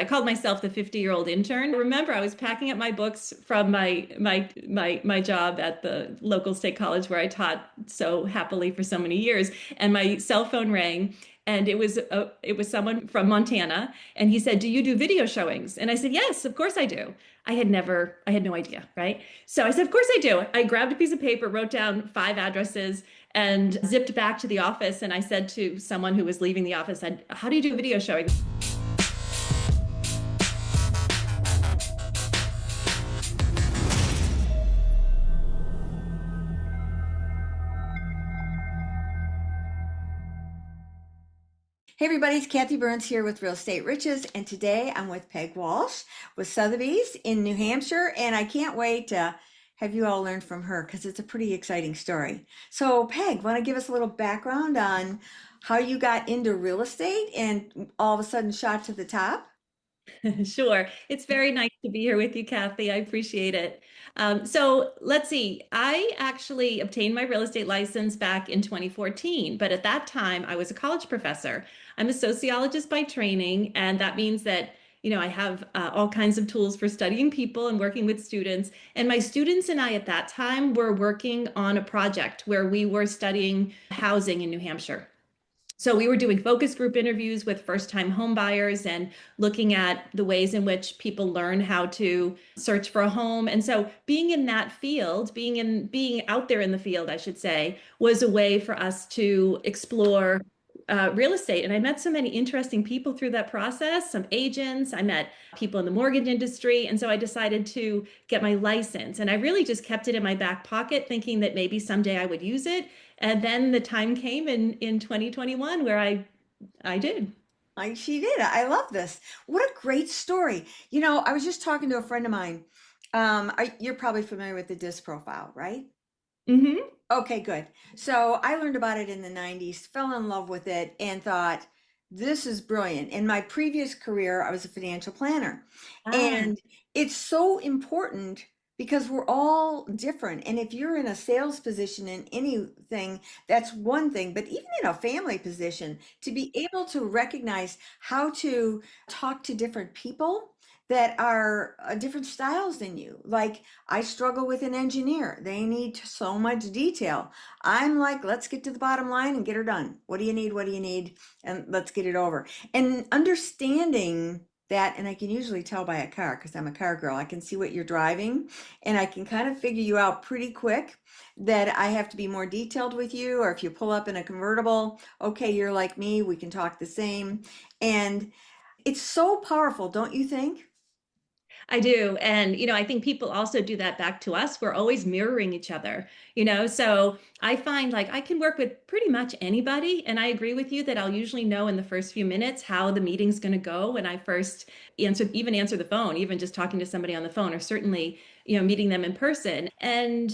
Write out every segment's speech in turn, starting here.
I called myself the 50-year-old intern. Remember, I was packing up my books from my job at the local state college where I taught so happily for so many years, and my cell phone rang, and it was someone from Montana, and he said, "Do you do video showings?" And I said, "Yes, of course I do." I had no idea, right? So I said, "Of course I do." I grabbed a piece of paper, wrote down 5 addresses, and zipped back to the office. And I said to someone who was leaving the office, "How do you do video showings?" Hey everybody, it's Kathy Byrnes here with Real Estate Riches, and today I'm with Peg Walsh with Sotheby's in New Hampshire, and I can't wait to have you all learn from her because it's a pretty exciting story. So Peg, want to give us a little background on how you got into real estate and all of a sudden shot to the top? Sure. It's very nice to be here with you, Kathy. I appreciate it. So let's see. I actually obtained my real estate license back in 2014, but at that time I was a college professor. I'm a sociologist by training, and that means that, I have all kinds of tools for studying people and working with students. And my students and I at that time were working on a project where we were studying housing in New Hampshire. So we were doing focus group interviews with first-time home buyers and looking at the ways in which people learn how to search for a home. And so being in that field, being out there in the field, I should say, was a way for us to explore real estate. And I met so many interesting people through that process, some agents, I met people in the mortgage industry. And so I decided to get my license. And I really just kept it in my back pocket, thinking that maybe someday I would use it. And then the time came in 2021 where I did. She did. I love this. What a great story. I was just talking to a friend of mine. You're probably familiar with the DISC profile, right? Hmm. Okay, good. So I learned about it in the 90s, fell in love with it, and thought, this is brilliant. In my previous career, I was a financial planner. Ah, And it's so important because we're all different. And if you're in a sales position in anything, that's one thing. But even in a family position, to be able to recognize how to talk to different people that are different styles than you. Like, I struggle with an engineer. They need so much detail. I'm like, let's get to the bottom line and get her done. What do you need? What do you need? And let's get it over. And understanding that, and I can usually tell by a car because I'm a car girl. I can see what you're driving and I can kind of figure you out pretty quick that I have to be more detailed with you. Or if you pull up in a convertible, okay, you're like me, we can talk the same. And it's so powerful, don't you think? I do. And, I think people also do that back to us. We're always mirroring each other, So I find like I can work with pretty much anybody. And I agree with you that I'll usually know in the first few minutes how the meeting's going to go when I first answer the phone, even just talking to somebody on the phone, or certainly, meeting them in person. And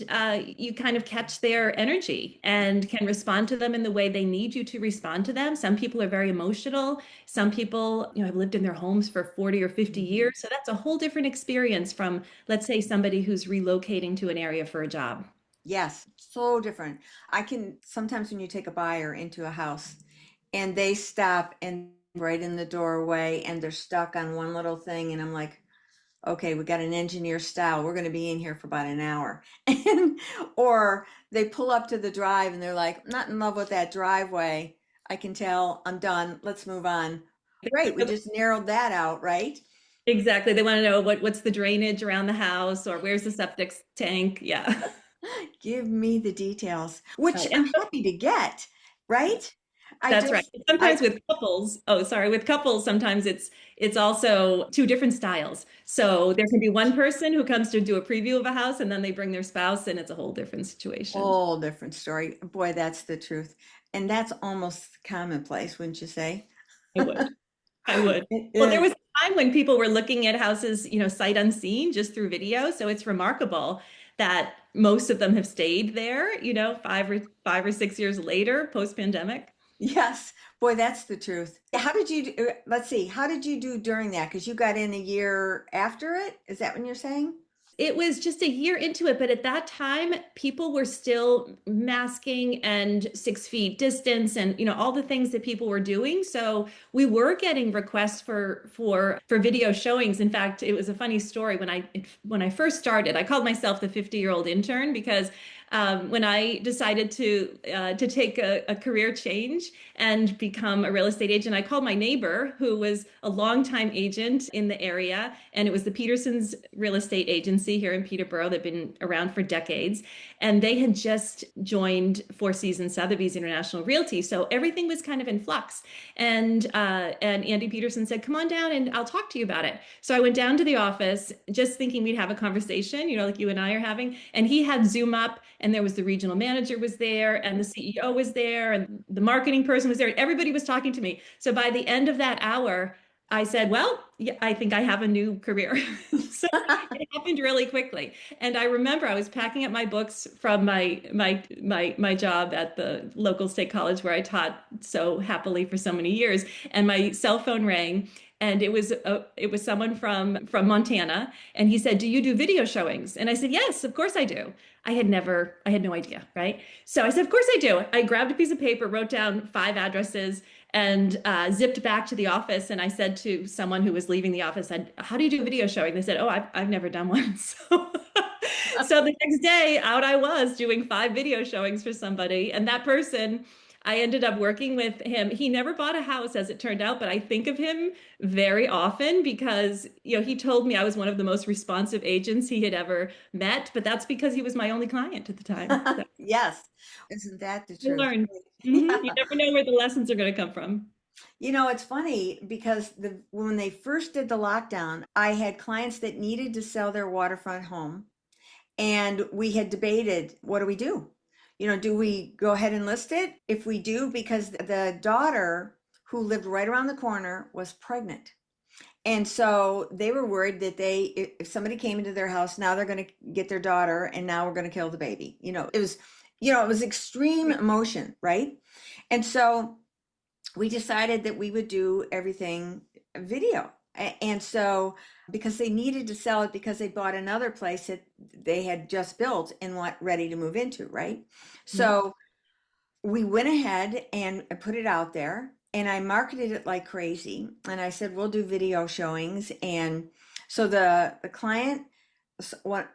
you kind of catch their energy and can respond to them in the way they need you to respond to them. Some people are very emotional. Some people, have lived in their homes for 40 or 50 Mhm. years. So that's a whole different experience from, let's say, somebody who's relocating to an area for a job. Yes, so different. I can sometimes when you take a buyer into a house and they stop and right in the doorway and they're stuck on one little thing, and I'm like, okay, we got an engineer style. We're going to be in here for about an hour. And or they pull up to the drive and they're like, "I'm not in love with that driveway. I can tell. I'm done. Let's move on." Great, we just narrowed that out, right? Exactly. They want to know what's the drainage around the house or where's the septic tank. Yeah. Give me the details, which Right. I'm And happy to get, right? I that's right. just, I Sometimes with couples, oh, sorry, with couples, sometimes it's also two different styles. So there can be one person who comes to do a preview of a house and then they bring their spouse and it's a whole different situation. whole different story. Boy, that's the truth. And that's almost commonplace, wouldn't you say? I would. I would. It Well, there is. was a time when people were looking at houses, sight unseen, just through video. So it's remarkable that most of them have stayed there, 5 or 6 years later, post-pandemic. Yes. Boy, that's the truth. How did you do, let's see, how did you do during that? Because you got in a year after it? Is that what you're saying? It was just a year into it, but at that time, people were still masking and 6 feet distance and all the things that people were doing. So we were getting requests for video showings. In fact, it was a funny story when I first started. I called myself the 50-year-old intern because when I decided to take a career change and become a real estate agent, I called my neighbor, who was a longtime agent in the area, and it was the Petersons Real Estate Agency here in Peterborough. They've been around for decades, and they had just joined Four Seasons Sotheby's International Realty, so everything was kind of in flux. And Andy Peterson said, "Come on down, and I'll talk to you about it." So I went down to the office, just thinking we'd have a conversation, like you and I are having, and he had Zoom up, and there was the regional manager was there, and the CEO was there, and the marketing person was there, and everybody was talking to me. So by the end of that hour, I said, "Well, yeah, I think I have a new career." So it happened really quickly. And I remember I was packing up my books from my job at the local state college where I taught so happily for so many years, and my cell phone rang, and it was someone from Montana, and he said, "Do you do video showings?" And I said, "Yes, of course I do." I had no idea, right? So I said, "Of course I do." I grabbed a piece of paper, wrote down 5 addresses, and zipped back to the office. And I said to someone who was leaving the office, "How do you do a video showing?" They said, "Oh, I've never done one." So the next day, out I was doing 5 video showings for somebody. And that person, I ended up working with him. He never bought a house, as it turned out, but I think of him very often because, he told me I was one of the most responsive agents he had ever met, but that's because he was my only client at the time. So Yes. Isn't that the you truth? learn. You Yeah. never know where the lessons are going to come from. It's funny because when they first did the lockdown, I had clients that needed to sell their waterfront home, and we had debated, what do we do? Do we go ahead and list it? If we do, because the daughter who lived right around the corner was pregnant. And so they were worried that if somebody came into their house, now they're going to get their daughter, and now we're going to kill the baby. It was extreme emotion, right? And so we decided that we would do everything video. And so, because they needed to sell it because they bought another place that they had just built and want ready to move into, right? Yeah. So we went ahead and put it out there, and I marketed it like crazy. And I said, we'll do video showings. And so the client,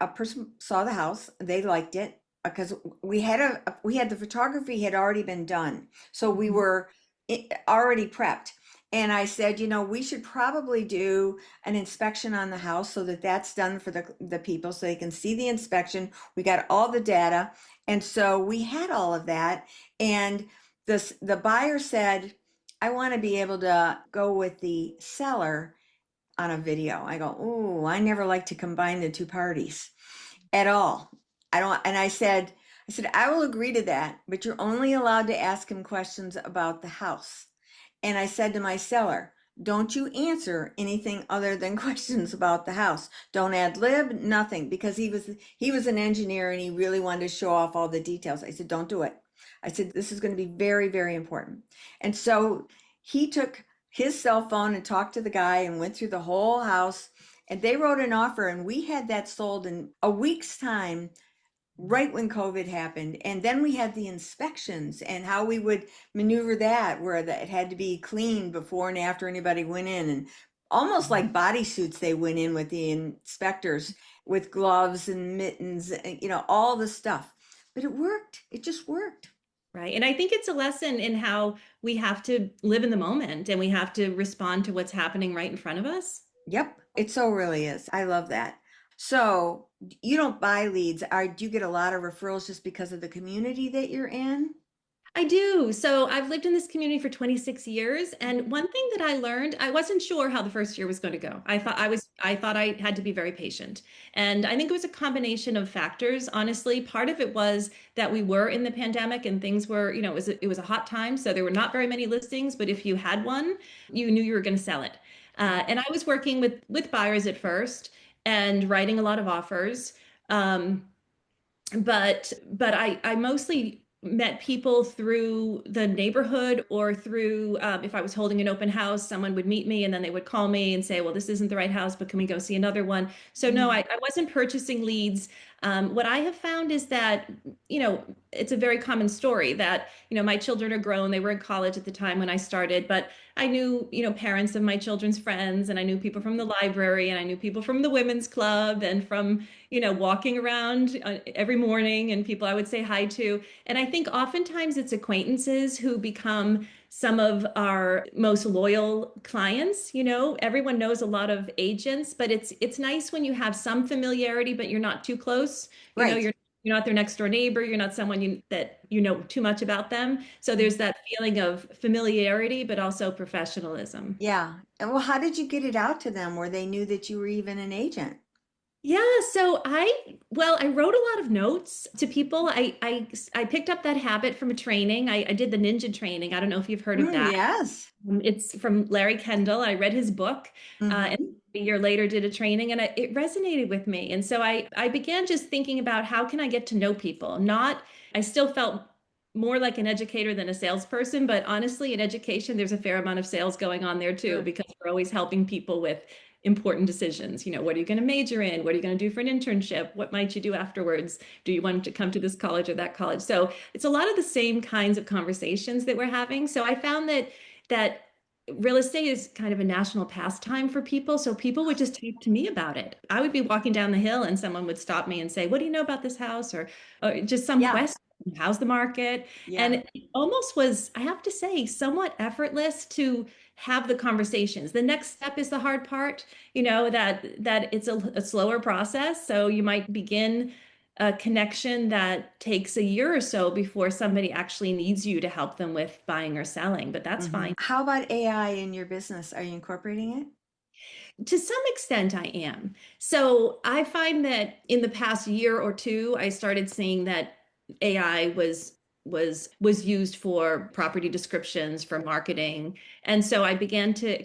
a person saw the house, they liked it because we had the photography had already been done. So we were already prepped. And I said, we should probably do an inspection on the house so that that's done for the people so they can see the inspection. We got all the data. And so we had all of that. And the buyer said, "I want to be able to go with the seller on a video." I go, "Oh, I never like to combine the two parties at all. I don't." And I said, "I will agree to that, but you're only allowed to ask him questions about the house." And I said to my seller, "Don't you answer anything other than questions about the house. Don't ad lib, nothing," because he was an engineer and he really wanted to show off all the details. I said, "Don't do it." I said, "This is going to be very, very important." And so he took his cell phone and talked to the guy and went through the whole house, and they wrote an offer, and we had that sold in a week's time, right when COVID happened. And then we had the inspections and how we would maneuver that, where it had to be cleaned before and after anybody went in, and almost like bodysuits, they went in with the inspectors with gloves and mittens, and, all the stuff. But it worked. It just worked. Right. And I think it's a lesson in how we have to live in the moment and we have to respond to what's happening right in front of us. Yep, it so really is. I love that. So you don't buy leads. Do you get a lot of referrals just because of the community that you're in? I do. So I've lived in this community for 26 years, and one thing that I learned, I wasn't sure how the first year was going to go. I thought I had to be very patient. And I think it was a combination of factors. Honestly, part of it was that we were in the pandemic and things were, it was a hot time, so there were not very many listings, but if you had one, you knew you were going to sell it. And I was working with buyers at first and writing a lot of offers. But I mostly met people through the neighborhood or through, if I was holding an open house, someone would meet me and then they would call me and say, well, this isn't the right house, but can we go see another one? So no, Mm. I wasn't purchasing leads. What I have found is that, it's a very common story that, my children are grown. They were in college at the time when I started, but I knew, parents of my children's friends, and I knew people from the library, and I knew people from the women's club, and from, walking around every morning, and people I would say hi to. And I think oftentimes it's acquaintances who become some of our most loyal clients. Everyone knows a lot of agents, but it's nice when you have some familiarity, but you're not too close. Right. You're not their next door neighbor. You're not someone that you know too much about them. So Mm. there's that feeling of familiarity, but also professionalism. Yeah. And well, how did you get it out to them where they knew that you were even an agent? Yeah, so I wrote a lot of notes to people. I picked up that habit from a training. I did the ninja training. I don't know if you've heard of Mm, that. yes. It's from Larry Kendall. I read his book, and Hmm. a year later did a training, and it resonated with me. And so I began just thinking about how can I get to know people. Not I still felt more like an educator than a salesperson, but honestly, in education, there's a fair amount of sales going on there too, Sure. because we're always helping people with important decisions. What are you going to major in? What are you going to do for an internship? What might you do afterwards? Do you want to come to this college or that college? So it's a lot of the same kinds of conversations that we're having. So I found that real estate is kind of a national pastime for people. So people would just talk to me about it. I would be walking down the hill and someone would stop me and say, what do you know about this house? Or just some Yeah. question. How's the market? And Yeah. it almost was, I have to say, somewhat effortless to have the conversations. The next step is the hard part, that it's a slower process. So you might begin a connection that takes a year or so before somebody actually needs you to help them with buying or selling, but that's Hmm. fine. How about AI in your business? Are you incorporating it? To some extent, I am. So I find that in the past year or two, I started seeing that AI was used for property descriptions, for marketing, and so I began to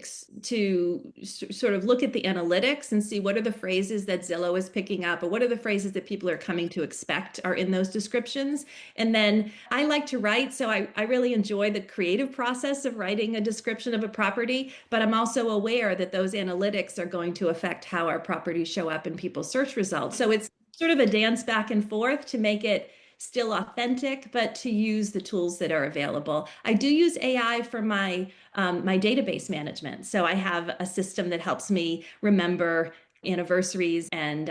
sort of look at the analytics and see what are the phrases that Zillow is picking up, or what are the phrases that people are coming to expect are in those descriptions. And then I like to write, so I really enjoy the creative process of writing a description of a property, but I'm also aware that those analytics are going to affect how our properties show up in people's search results. So it's sort of a dance back and forth to make it still authentic, but to use the tools that are available. I do use AI for my database management. So I have a system that helps me remember anniversaries and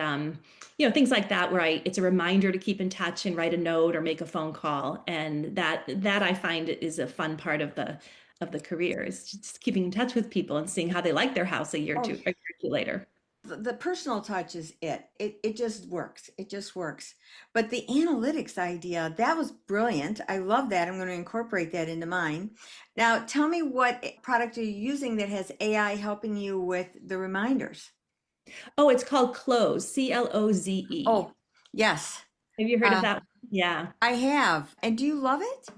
things like that, where it's a reminder to keep in touch and write a note or make a phone call. And that I find is a fun part of the career, is just keeping in touch with people and seeing how they like their house Oh, a year or two later. the personal touch is it. It just works. It just works. But the analytics idea, that was brilliant. I love that. I'm going to incorporate that into mine. Now, tell me what product are you using that has AI helping you with the reminders? Oh, it's called Close, Cloze. Oh, yes. Have you heard of Uh, that? Yeah. I have. And do you love it?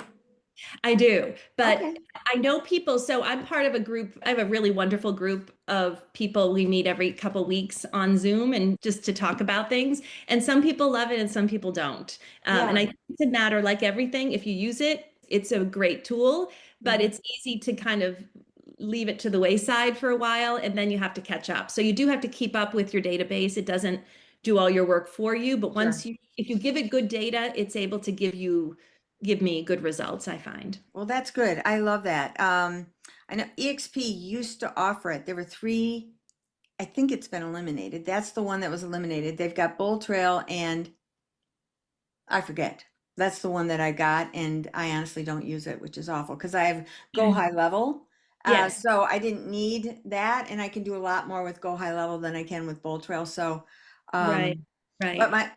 I do, but Okay. I know people. So I'm part of a group. I have a really wonderful group of people. We meet every couple weeks on Zoom and just to talk about things. And some people love it and some people don't. And Yeah. I think it's a matter, like everything, if you use it, it's a great tool, but Hmm. it's easy to kind of leave it to the wayside for a while and then you have to catch up. So you do have to keep up with your database. It doesn't do all your work for you, but Sure. if you give it good data, it's able to give me good results, I find. Well, that's good. I love that. I know EXP used to offer it. There were three, I think it's been eliminated. That's the one that was eliminated. They've got Bull Trail and I forget. That's the one that I got, and I honestly don't use it, which is awful because I have Go Okay. High Level. Yes, So I didn't need that, and I can do a lot more with Go High Level than I can with Bold Trail. So, right, um, but right. my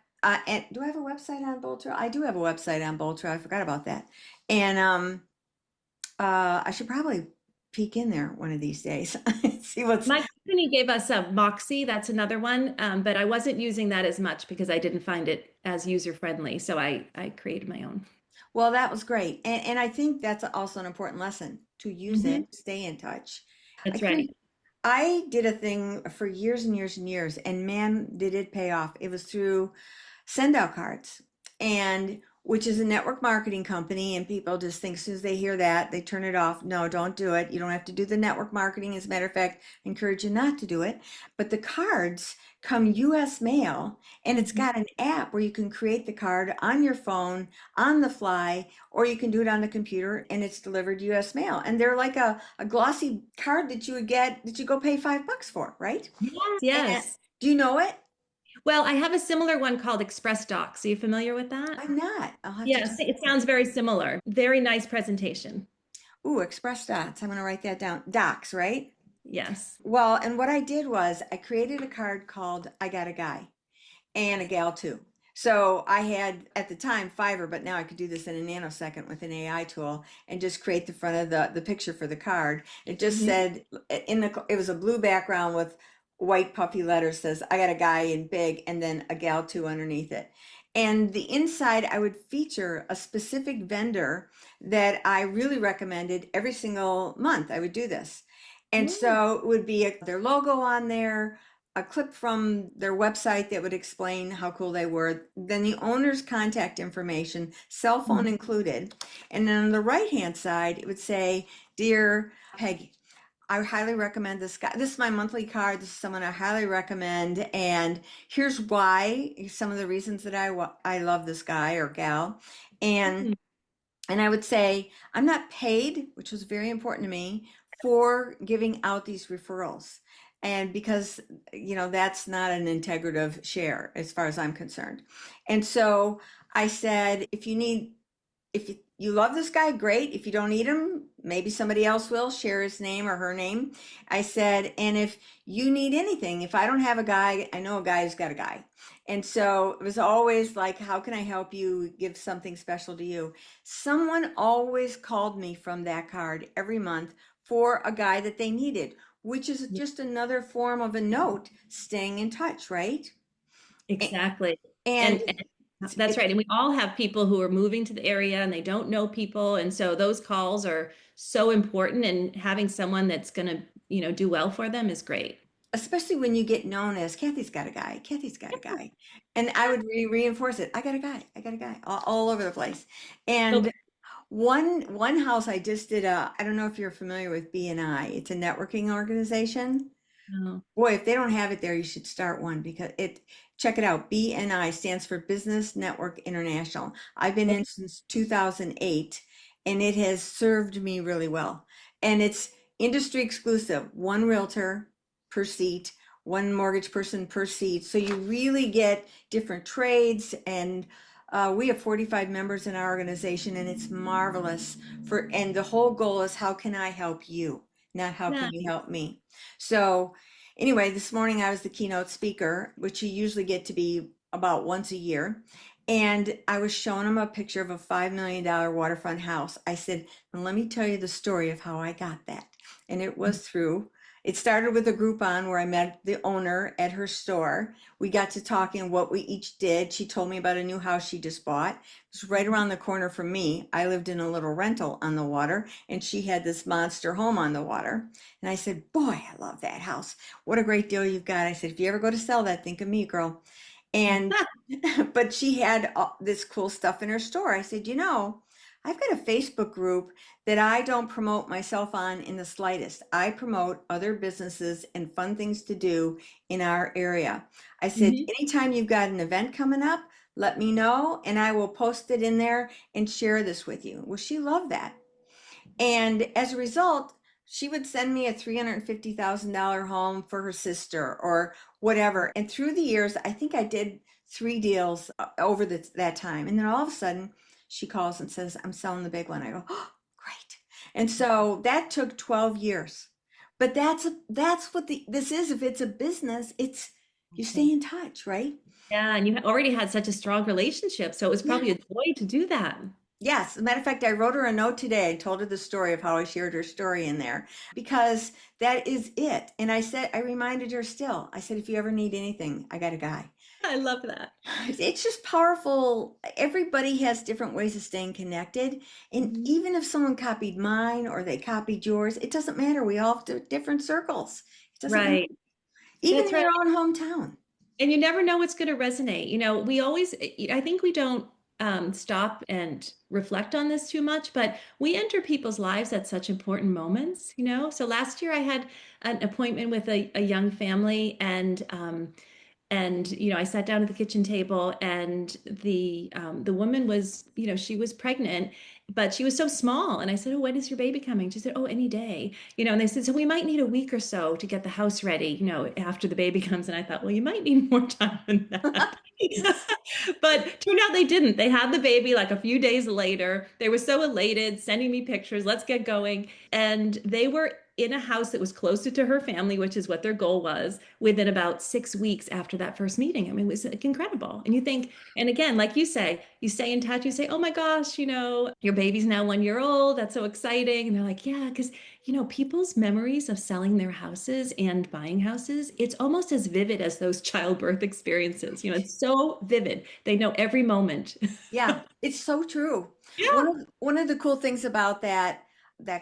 and do I have a website on Bold Trail? I do have a website on Bold Trail. I forgot about that. And I should probably peek in there one of these days. See what's My company gave us a Moxie, that's another one, but I wasn't using that as much because I didn't find it as user friendly. So I created my own. well, that was great. And I think that's also an important lesson to use Hmm. it, stay in touch. I That's think right. I did a thing for years and years and years, and man, did it pay off. It was through send out cards. And which is a network marketing company, and people just think as soon as they hear that, they turn it off. No, don't do it. You don't have to do the network marketing. As a matter of fact, I encourage you not to do it. But the cards come US mail, and it's Mhm. got an app where you can create the card on your phone on the fly, or you can do it on the computer and it's delivered US mail. And they're like a glossy card that you would get that you go pay $5 for, right? Yes, And yes. do you know it? Well, I have a similar one called Express Docs. Are you familiar with that? I'm not. I'll have to Yes, check. it sounds very similar. Very nice presentation. Ooh, Express Dots. I'm going to write that down. Docs, right? Yes. Well, and what I did was I created a card called I Got a Guy and a gal too. So I had at the time Fiverr, but now I could do this in a nanosecond with an AI tool and just create the front of the picture for the card. It just Mhm. said it was a blue background with white puffy letters says I got a guy in big and then a gal too underneath it. And the inside I would feature a specific vendor that I really recommended every single month. I would do this. And Mm, so it would be their logo on there, a clip from their website that would explain how cool they were, then the owner's contact information, cell phone mhm, included. And then on the right hand side, it would say, Dear Peggy, I highly recommend this guy. This is my monthly card. This is someone I highly recommend. And here's why, some of the reasons that I love this guy or gal. And mhm. and I would say, I'm not paid, which was very important to me, for giving out these referrals. And because, that's not an integrative share as far as I'm concerned. And so I said, if you love this guy, great. If you don't need him, maybe somebody else will share his name or her name. I said, and if you need anything, if I don't have a guy, I know a guy who's got a guy. And so it was always like, how can I help you give something special to you? Someone always called me from that card every month for a guy that they needed, which is Yeah, just another form of a note staying in touch, right? exactly. And And that's it's right. And we all have people who are moving to the area and they don't know people. And so those calls are so important and having someone that's going to, do well for them is great. especially when you get known as Kathy's got a guy, Kathy's got a guy. And I would reinforce it. I got a guy all over the place. So, And one house I just did I don't know if you're familiar with BNI. It's a networking organization. oh, Boy, if they don't have it there, you should start one because check it out. BNI stands for Business Network International. I've been in okay. since 2008 and it has served me really well. And it's industry exclusive, one realtor per seat, one mortgage person per seat. So you really get different trades and we have 45 members in our organization and it's marvelous and the whole goal is how can I help you, not how can you Nice. help me? So anyway, this morning I was the keynote speaker, which you usually get to be about once a year. And I was showing them a picture of a $5 million waterfront house. I said, "Now let me tell you the story of how I got that." And it started with a Groupon where I met the owner at her store. We got to talking what we each did. She told me about a new house she just bought. It was right around the corner from me. I lived in a little rental on the water, and she had this monster home on the water. And I said, Boy, I love that house. What a great deal you've got. I said, If you ever go to sell that, think of me, girl. And, but she had this cool stuff in her store. I said, I've got a Facebook group that I don't promote myself on in the slightest. I promote other businesses and fun things to do in our area. I said, Mhm. anytime you've got an event coming up, let me know and I will post it in there and share this with you. Well, she loved that. And as a result, she would send me a $350,000 home for her sister or whatever. And through the years, I think I did 3 deals over that time. And then all of a sudden, she calls and says, I'm selling the big one. I go, oh, great. And so that took 12 years. But that's what this is. If it's a business, it's you stay in touch, right? Yeah, and you already had such a strong relationship, so it was Yeah. probably a joy to do that. Yes, as a matter of fact, I wrote her a note today. I told her the story of how I shared her story in there because that is it. And I reminded her still, I said, if you ever need anything, I got a guy. I love that. It's just powerful. Everybody has different ways of staying connected. And Mhm. even if someone copied mine or they copied yours, it doesn't matter. We all have different circles. It doesn't matter. Right. Even That's in right. your own hometown. And you never know what's going to resonate. We always, I think we don't stop and reflect on this too much, but we enter people's lives at such important moments, you know? So last year I had an appointment with a young family, and I sat down at the kitchen table, and the woman was, she was pregnant, but she was so small. And I said, "Oh, when is your baby coming?" She said, "Oh, any day." And they said, "So we might need a week or so to get the house ready, after the baby comes." And I thought, well, you might need more time than that. But turned out they didn't. They had the baby like a few days later. They were so elated, sending me pictures, let's get going. And they were in a house that was closer to her family, which is what their goal was, within about 6 weeks after that first meeting. I mean, it was like incredible. And you think, and again, like you say, you stay in touch, you say, "Oh my gosh, your baby's now 1 year old. That's so exciting." And they're like, "Yeah," because people's memories of selling their houses and buying houses, it's almost as vivid as those childbirth experiences. It's so vivid. They know every moment. Yeah, it's so true. Yeah. One of the cool things about that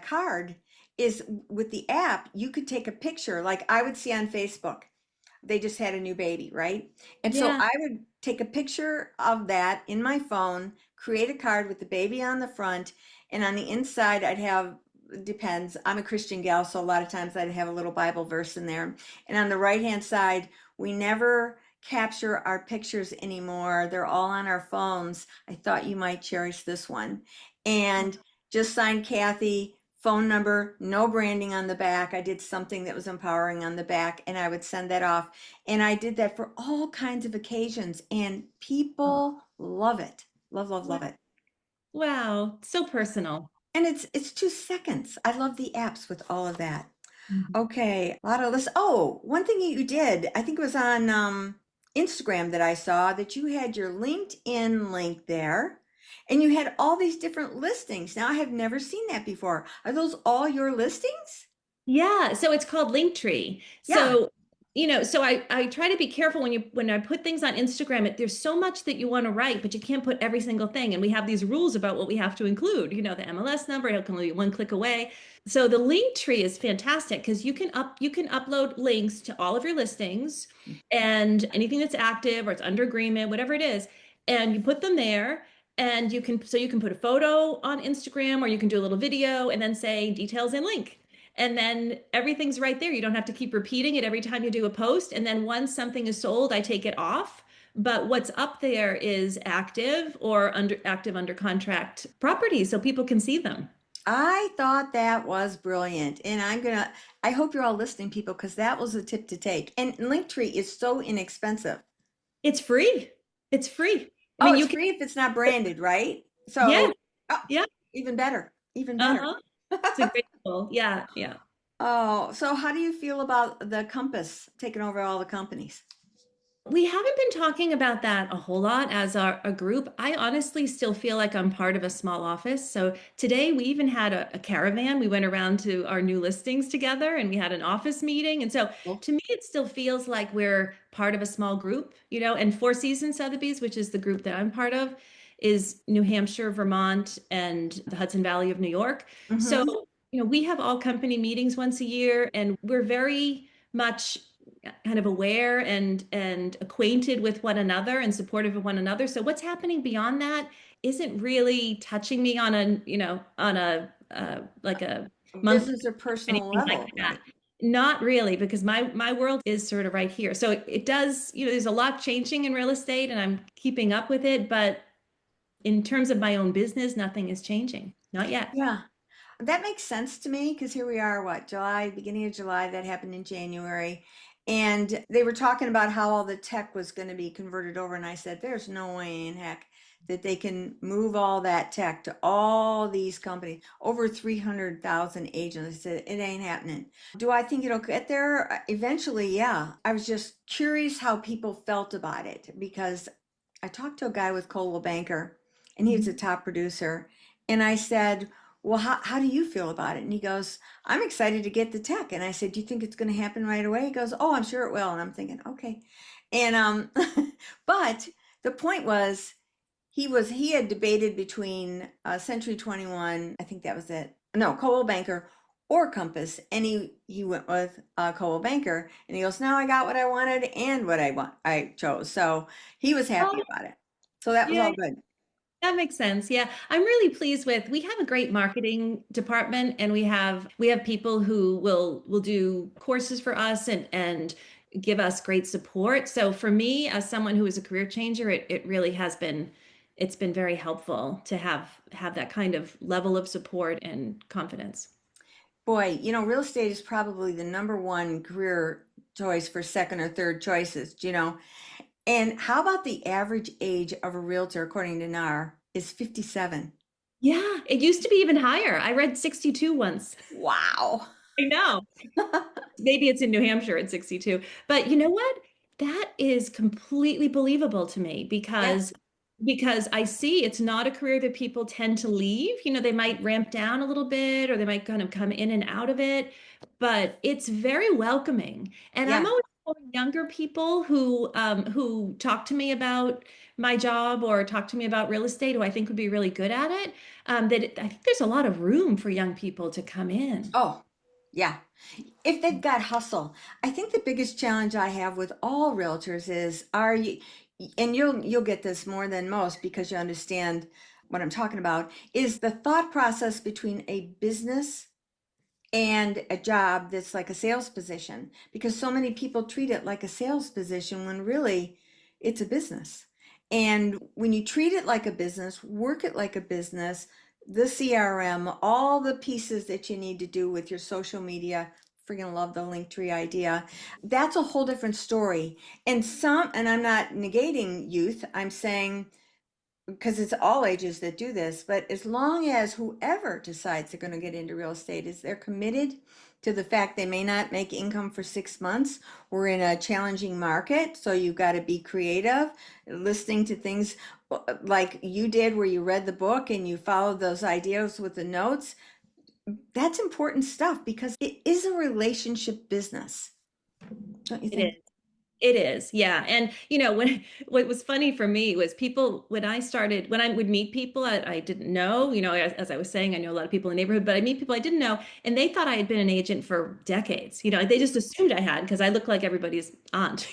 card is with the app, you could take a picture like I would see on Facebook. They just had a new baby, right? And so Yeah. I would take a picture of that in my phone, create a card with the baby on the front, and on the inside I'd have, depends. I'm a Christian gal, so a lot of times I'd have a little Bible verse in there. And on the right-hand side, we never capture our pictures anymore. They're all on our phones. I thought you might cherish this one. And just signed Kathy, phone number, no branding on the back. I did something that was empowering on the back, and I would send that off. And I did that for all kinds of occasions, and Oh, people love it. Love, love, wow. love it. Wow. So personal. And it's 2 seconds. I love the apps with all of that. Mhm. Okay, a lot of lists. Oh, one thing you did, I think it was on Instagram that I saw that you had your LinkedIn link there and you had all these different listings. Now, I have never seen that before. Are those all your listings? Yeah, so it's called Linktree. Yeah. So I try to be careful when I put things on Instagram. There's so much that you want to write, but you can't put every single thing. And we have these rules about what we have to include. The MLS number, it can only be one click away. So the Linktree is fantastic because you can upload links to all of your listings and anything that's active or it's under agreement, whatever it is, and you put them there. And you can put a photo on Instagram, or you can do a little video and then say details and link. And then everything's right there. You don't have to keep repeating it every time you do a post. And then once something is sold, I take it off. But what's up there is active or under contract properties so people can see them. I thought that was brilliant. And I hope you're all listening, people, because that was a tip to take. And Linktree is so inexpensive. It's free. It's free. I Oh, mean, it's you can, free if it's not branded, right? yeah, So, oh, yeah. even better, even better. Uh-huh. It's a great tool. Yeah, yeah. Oh, so how do you feel about the Compass taking over all the companies? We haven't been talking about that a whole lot as a group. I honestly still feel like I'm part of a small office. So today we even had a caravan. We went around to our new listings together and we had an office meeting. And so Well, to me, it still feels like we're part of a small group. And Four Seasons Sotheby's, which is the group that I'm part of, is New Hampshire, Vermont, and the Hudson Valley of New York. So, mm-hmm. we have all company meetings once a year, and we're very much kind of aware and acquainted with one another and supportive of one another. So what's happening beyond that isn't really touching me on a like a monthly Business or or personal anything like level, that. right? Not really, because my world is sort of right here. So it does, there's a lot changing in real estate and I'm keeping up with it, but in terms of my own business, nothing is changing. Not yet. Yeah. That makes sense to me because here we are, what, July, beginning of July, that happened in January. And they were talking about how all the tech was going to be converted over. And I said, there's no way in heck that they can move all that tech to all these companies, over 300,000 agents. I said, it ain't happening. Do I think it'll get there? Eventually, yeah. I was just curious how people felt about it because I talked to a guy with Coldwell Banker and he was a Mhm. top producer. And I said, well, how do you feel about it? And he goes, I'm excited to get the tech. And I said, do you think it's going to happen right away? He goes, oh, I'm sure it will. And I'm thinking, okay. And but the point was, he had debated between Century 21, I think that was it. No, Coldwell Banker or Compass, and he went with Coldwell Banker. And he goes, now I got what I wanted and what I chose. So he was happy Oh, about it. So that was yeah. all good. That makes sense. Yeah. I'm really pleased with we have a great marketing department and we have people who will do courses for us and give us great support. So for me, as someone who is a career changer, it really has been it's been very helpful to have that kind of level of support and confidence. Boy, real estate is probably the number one career choice for second or third choices, And how about the average age of a realtor, according to NAR, is 57? Yeah, it used to be even higher. I read 62 once. Wow. I know. Maybe it's in New Hampshire at 62. But you know what? That is completely believable to me Yeah, because I see it's not a career that people tend to leave. They might ramp down a little bit or they might kind of come in and out of it, but it's very welcoming. And I'm yeah. always telling younger people who talk to me about my job or talk to me about real estate who I think would be really good at it, I think there's a lot of room for young people to come in. Oh, yeah. If they've got hustle, I think the biggest challenge I have with all realtors is are you, and you'll get this more than most because you understand what I'm talking about, is the thought process between a business and a job that's like a sales position because so many people treat it like a sales position when really it's a business. And when you treat it like a business, work it like a business, the CRM, all the pieces that you need to do with your social media, freaking love the Linktree idea. That's a whole different story. And I'm not negating youth, I'm saying because it's all ages that do this, but as long as whoever decides they're going to get into real estate is they're committed to the fact they may not make income for 6 months. We're in a challenging market, so you've got to be creative, listening to things like you did where you read the book and you followed those ideas with the notes. That's important stuff because it is a relationship business, don't you It is. think? It is, yeah. And when what was funny for me was people when I would meet people I didn't know, as I was saying, I know a lot of people in the neighborhood, but I meet people I didn't know, and they thought I had been an agent for decades. They just assumed I had because I look like everybody's aunt,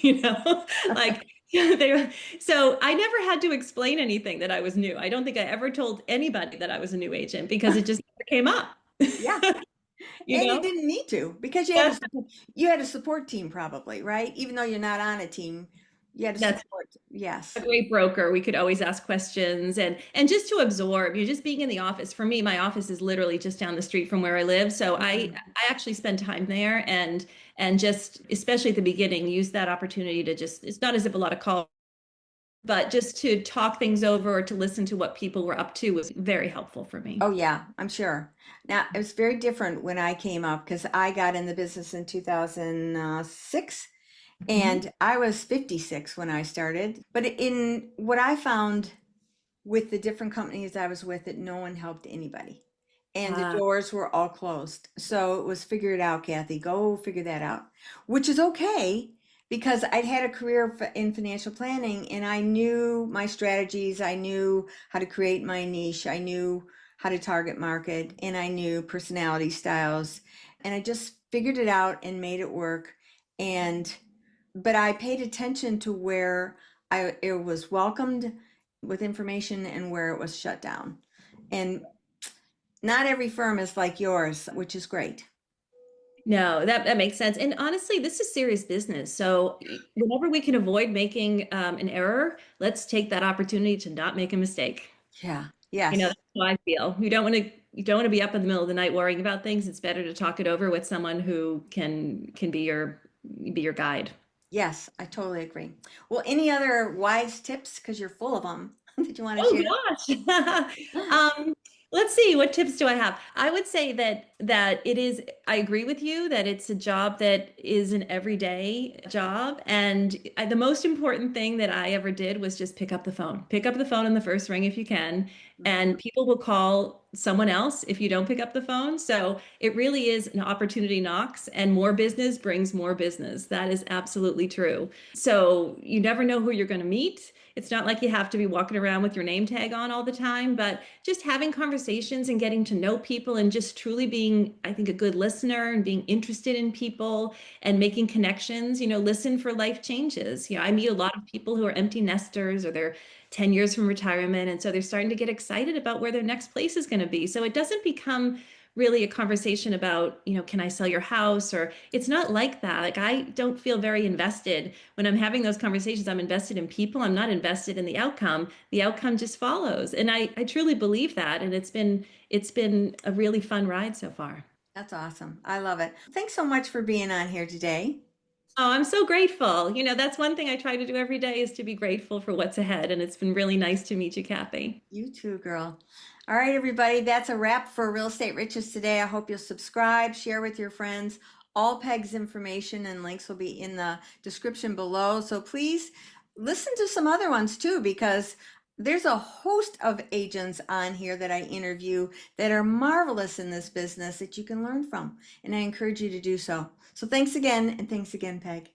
like they were. So I never had to explain anything that I was new. I don't think I ever told anybody that I was a new agent because it just never came up. Yeah. You And you know? didn't need to because That's you had a support team probably, right? Even though you're not on a team, you had a that's support. a Yes. great broker. We could always ask questions and just to absorb. You're just being in the office. For me, my office is literally just down the street from where I live. So Mhm. I actually spend time there and just especially at the beginning, use that opportunity to just it's not as if a lot of calls, but just to talk things over or to listen to what people were up to was very helpful for me. Oh yeah, I'm sure. Now it was very different when I came up because I got in the business in 2006 Mhm. and I was 56 when I started. But in what I found with the different companies I was with that no one helped anybody. And the Uh, doors were all closed. So it was figure it out, Kathy. Go figure that out. Which is okay because I'd had a career in financial planning and I knew my strategies. I knew how to create my niche. I knew how to target market and I knew personality styles. And I just figured it out and made it work. And but I paid attention to where it was welcomed with information and where it was shut down. And not every firm is like yours, which is great. no, that makes sense. And honestly, this is serious business. So whenever we can avoid making an error, let's take that opportunity to not make a mistake. Yeah. That's Yes. how I feel. You don't want to be up in the middle of the night worrying about things. It's better to talk it over with someone who can be your guide. Yes, I totally agree. Well, any other wise tips? Because you're full of them that you want to Oh share? gosh. Um, let's see, what tips do I have? I would say that it is, I agree with you that it's a job that is an everyday job. And the most important thing that I ever did was just pick up the phone. Pick up the phone on the first ring if you can. Mhm. And people will call someone else if you don't pick up the phone. So it really is an opportunity knocks, and more business brings more business. That is absolutely true. So you never know who you're going to meet. It's not like you have to be walking around with your name tag on all the time, but just having conversations and getting to know people and just truly being, I think, a good listener and being interested in people and making connections, listen for life changes. I meet a lot of people who are empty nesters or they're 10 years from retirement. And so they're starting to get excited about where their next place is going to be. So it doesn't become really a conversation about, can I sell your house? Or it's not like that. Like I don't feel very invested when I'm having those conversations. I'm invested in people. I'm not invested in the outcome. The outcome just follows. And I truly believe that. And it's been a really fun ride so far. That's awesome. I love it. Thanks so much for being on here today. Oh, I'm so grateful. That's one thing I try to do every day is to be grateful for what's ahead. And it's been really nice to meet you, Kathy. You too, girl. All right, everybody, that's a wrap for Real Estate Riches today. I hope you'll subscribe, share with your friends. All Peg's information and links will be in the description below. So please listen to some other ones too, because there's a host of agents on here that I interview that are marvelous in this business that you can learn from. And I encourage you to do so. So thanks again, and thanks again, Peg.